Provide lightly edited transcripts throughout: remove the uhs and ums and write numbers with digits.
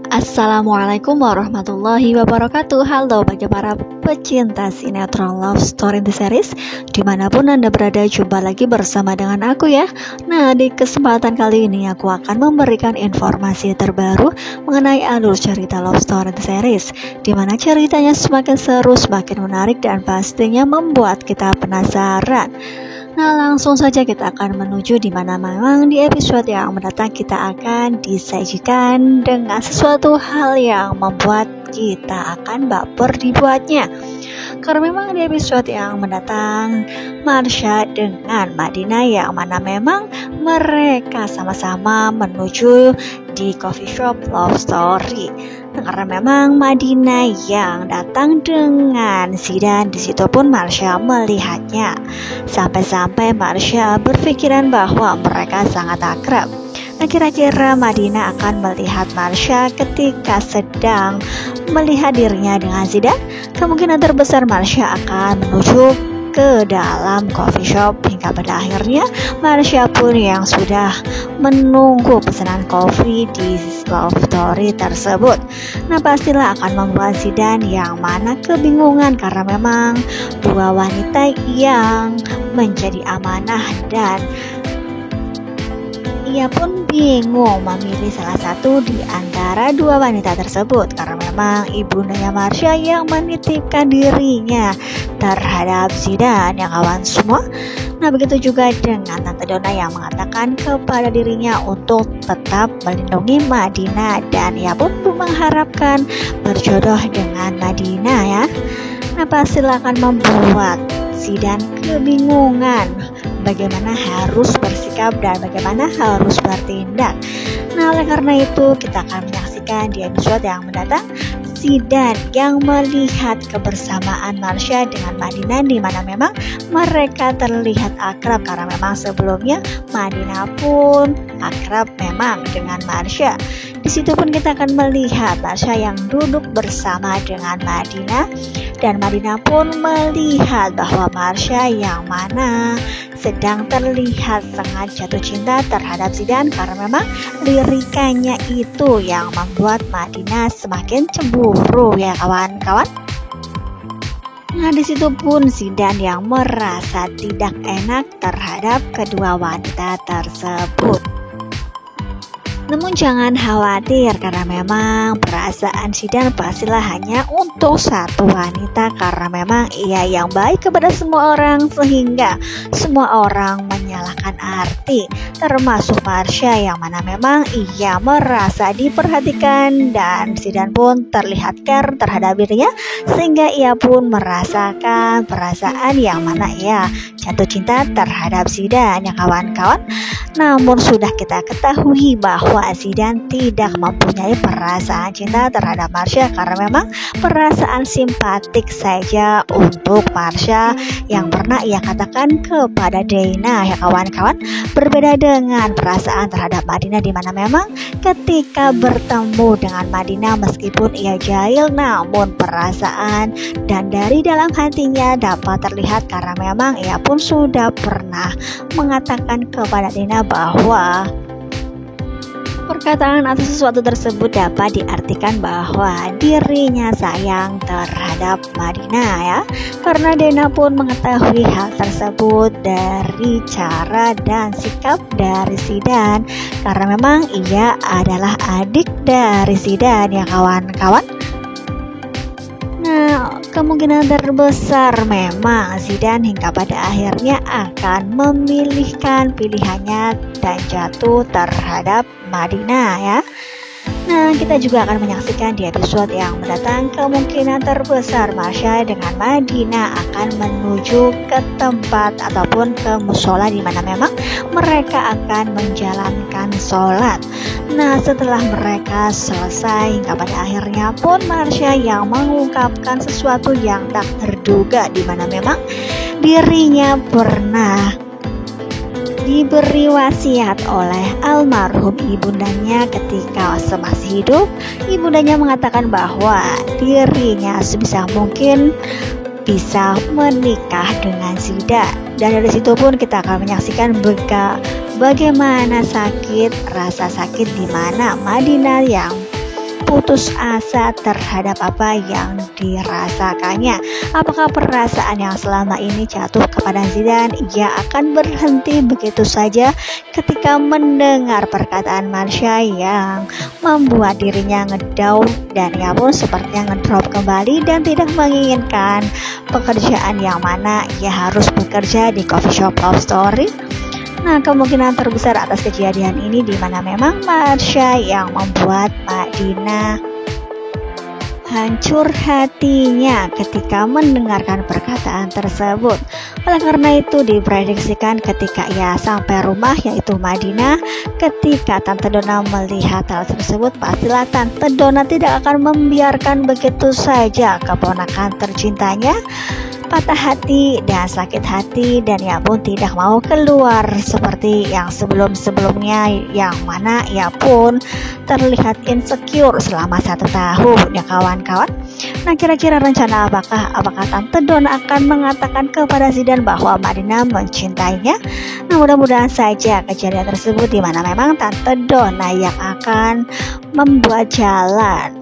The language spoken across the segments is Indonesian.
Assalamualaikum warahmatullahi wabarakatuh. Halo bagi para pecinta sinetron Love Story The Series, dimanapun Anda berada, jumpa lagi bersama dengan aku ya. Nah, di kesempatan kali ini aku akan memberikan informasi terbaru mengenai alur cerita Love Story The Series, dimana ceritanya semakin seru, semakin menarik, dan pastinya membuat kita penasaran. Nah, langsung saja kita akan menuju di mana memang di episode yang mendatang kita akan disajikan dengan sesuatu hal yang membuat kita akan baper dibuatnya. Karena memang di episode yang mendatang, Marsha dengan Madina yang mana memang mereka sama-sama menuju di coffee shop Love Story. Karena memang Madina yang datang dengan Zidan, di situ pun Marsha melihatnya. Sampai-sampai Marsha berpikiran bahwa mereka sangat akrab. Nah, kira-kira Madina akan melihat Marsha ketika sedang melihat dirinya dengan Zidan. Kemungkinan terbesar Marsha akan menuju ke dalam coffee shop, hingga pada akhirnya Marsha pun yang sudah menunggu pesanan kopi di Love Story tersebut. Nah, pastilah akan membuat Zidan yang mana kebingungan karena memang dua wanita yang menjadi amanah, dan ia pun bingung memilih salah satu di antara dua wanita tersebut karena memang ibundanya Marsha yang menitipkan dirinya terhadap Zidan ya kawan semua. Nah, begitu juga dengan Tante Donna yang mengatakan kepada dirinya untuk tetap melindungi Madina, dan ia pun mengharapkan berjodoh dengan Madina ya. Nah, pastilah akan membuat Zidan kebingungan bagaimana harus bersikap dan bagaimana harus bertindak. Nah, oleh karena itu kita akan menyaksikan di episode yang mendatang Zidan yang melihat kebersamaan Marsha dengan Madina, di mana memang mereka terlihat akrab karena memang sebelumnya Madina pun akrab memang dengan Marsha. Di situ pun kita akan melihat Marsha yang duduk bersama dengan Madina, dan Madina pun melihat bahwa Marsha yang mana sedang terlihat sangat jatuh cinta terhadap Zidan karena memang lirikannya itu yang membuat Madina semakin cemburu ya kawan-kawan. Nah, di situ pun Zidan yang merasa tidak enak terhadap kedua wanita tersebut. Namun jangan khawatir karena memang perasaan Zidan pastilah hanya untuk satu wanita, karena memang ia yang baik kepada semua orang sehingga semua orang menyalahkan arti, termasuk Marsha yang mana memang ia merasa diperhatikan, dan Zidan pun terlihat care terhadap dirinya sehingga ia pun merasakan perasaan yang mana ia jatuh cinta terhadap Zidan ya kawan-kawan. Namun sudah kita ketahui bahwa Zidan tidak mempunyai perasaan cinta terhadap Marsha karena memang perasaan simpatik saja untuk Marsha yang pernah ia katakan kepada Dana ya kawan-kawan. Berbeda dengan perasaan terhadap Madina, di mana memang ketika bertemu dengan Madina meskipun ia jahil, namun perasaan dan dari dalam hatinya dapat terlihat karena memang ia pun sudah pernah mengatakan kepada Dana bahwa perkataan atau sesuatu tersebut dapat diartikan bahwa dirinya sayang terhadap Madina ya. Karena Dana pun mengetahui hal tersebut dari cara dan sikap dari Zidan, karena memang ia adalah adik dari Zidan ya kawan-kawan. Nah, kemungkinan terbesar memang Zidan hingga pada akhirnya akan memilihkan pilihannya dan jatuh terhadap Madina ya. Nah, kita juga akan menyaksikan di episode yang mendatang kemungkinan terbesar Marsha dengan Madina akan menuju ke tempat ataupun ke musola di mana memang mereka akan menjalankan sholat. Nah, setelah mereka selesai hingga pada akhirnya pun Marsha yang mengungkapkan sesuatu yang tak terduga, di mana memang dirinya pernah diberi wasiat oleh almarhum ibundanya ketika masih hidup. Ibundanya mengatakan bahwa dirinya sebisa mungkin bisa menikah dengan Zidan. Dan dari situ pun kita akan menyaksikan bagaimana rasa sakit di mana Madina yang putus asa terhadap apa yang dirasakannya. Apakah perasaan yang selama ini jatuh kepada Zidane ia akan berhenti begitu saja ketika mendengar perkataan Marsha yang membuat dirinya ngedown dan ia pun sepertinya ngedrop kembali dan tidak menginginkan pekerjaan yang mana ia harus bekerja di coffee shop love story? Nah, kemungkinan terbesar atas kejadian ini di mana memang Marsha yang membuat Madinah hancur hatinya ketika mendengarkan perkataan tersebut. Oleh karena itu diprediksikan ketika ia sampai rumah, yaitu Madinah, ketika Tante Donna melihat hal tersebut, pastilah Tante Donna tidak akan membiarkan begitu saja keponakan tercintanya patah hati dan sakit hati, dan ia pun tidak mau keluar seperti yang sebelum-sebelumnya, yang mana ia pun terlihat insecure selama 1 tahun ya kawan-kawan. Nah, kira-kira rencana apakah Tante Donna akan mengatakan kepada Zidane bahwa Madinah mencintainya? Nah, mudah-mudahan saja kejadian tersebut di mana memang Tante Donna yang akan membuat jalan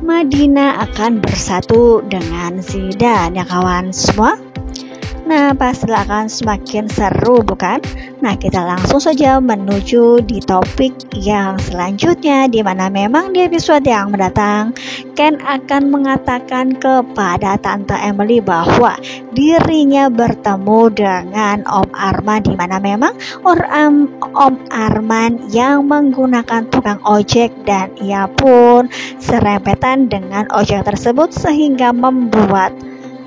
Madinah akan bersatu dengan Zidane ya kawan semua. Nah, pastilah akan semakin seru bukan? Nah, kita langsung saja menuju di topik yang selanjutnya, di mana memang di episode yang mendatang Ken akan mengatakan kepada Tante Emily bahwa dirinya bertemu dengan Om Arman, di mana memang Om Arman yang menggunakan tukang ojek dan ia pun serempetan dengan ojek tersebut sehingga membuat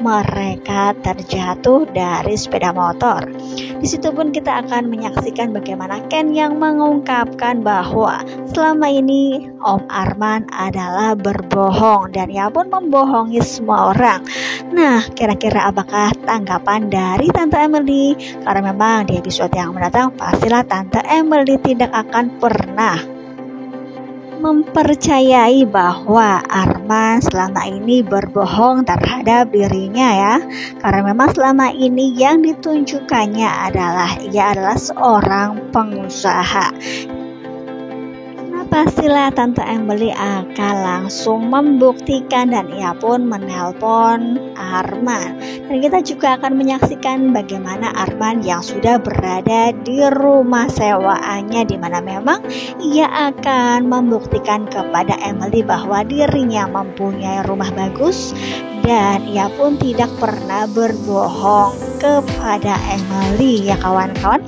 mereka terjatuh dari sepeda motor. Di situ pun kita akan menyaksikan bagaimana Ken yang mengungkapkan bahwa selama ini Om Arman adalah berbohong dan ia pun membohongi semua orang. Nah, kira-kira apakah tanggapan dari Tante Emily? Karena memang di episode yang mendatang pastilah Tante Emily tidak akan pernah mempercayai bahwa Arman selama ini berbohong terhadap dirinya ya, karena memang selama ini yang ditunjukkannya adalah ia adalah seorang pengusaha. Pastilah Tante Emily akan langsung membuktikan dan ia pun menelpon Arman. Dan kita juga akan menyaksikan bagaimana Arman yang sudah berada di rumah sewaannya, di mana memang ia akan membuktikan kepada Emily bahwa dirinya mempunyai rumah bagus dan ia pun tidak pernah berbohong kepada Emily ya kawan-kawan.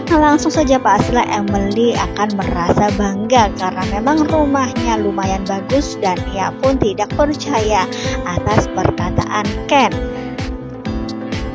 Nah, langsung saja pastilah Emily akan merasa bangga karena memang rumahnya lumayan bagus dan ia pun tidak percaya atas perkataan Ken.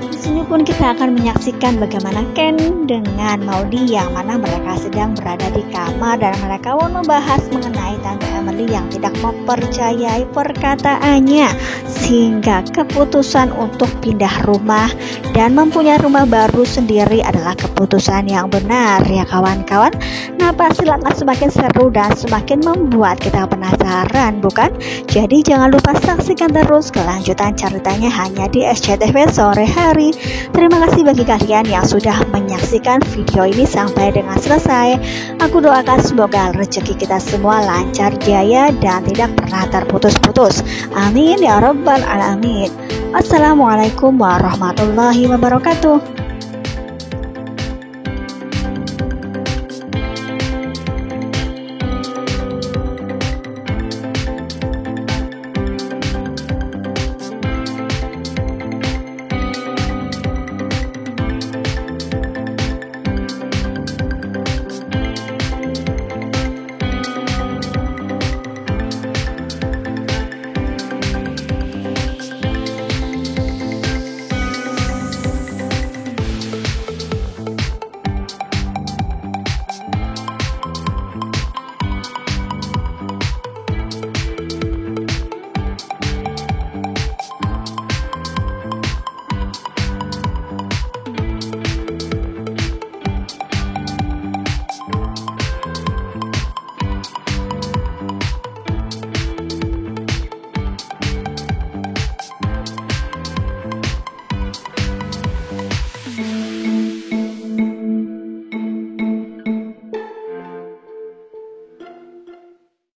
Di sini pun kita akan menyaksikan bagaimana Ken dengan Maudy yang mana mereka sedang berada di kamar dan mereka pun membahas mengenai Tante Emily yang tidak mempercayai perkataannya, sehingga keputusan untuk pindah rumah dan mempunyai rumah baru sendiri adalah keputusan yang benar ya kawan-kawan. Nah, pastilah akan semakin seru dan semakin membuat kita penasaran bukan? Jadi jangan lupa saksikan terus kelanjutan ceritanya hanya di SCTV Sore Hari. Terima kasih bagi kalian yang sudah menyaksikan video ini sampai dengan selesai. Aku doakan semoga rezeki kita semua lancar jaya dan tidak pernah terputus-putus. Amin ya rabbal alamin. Assalamualaikum warahmatullahi wabarakatuh.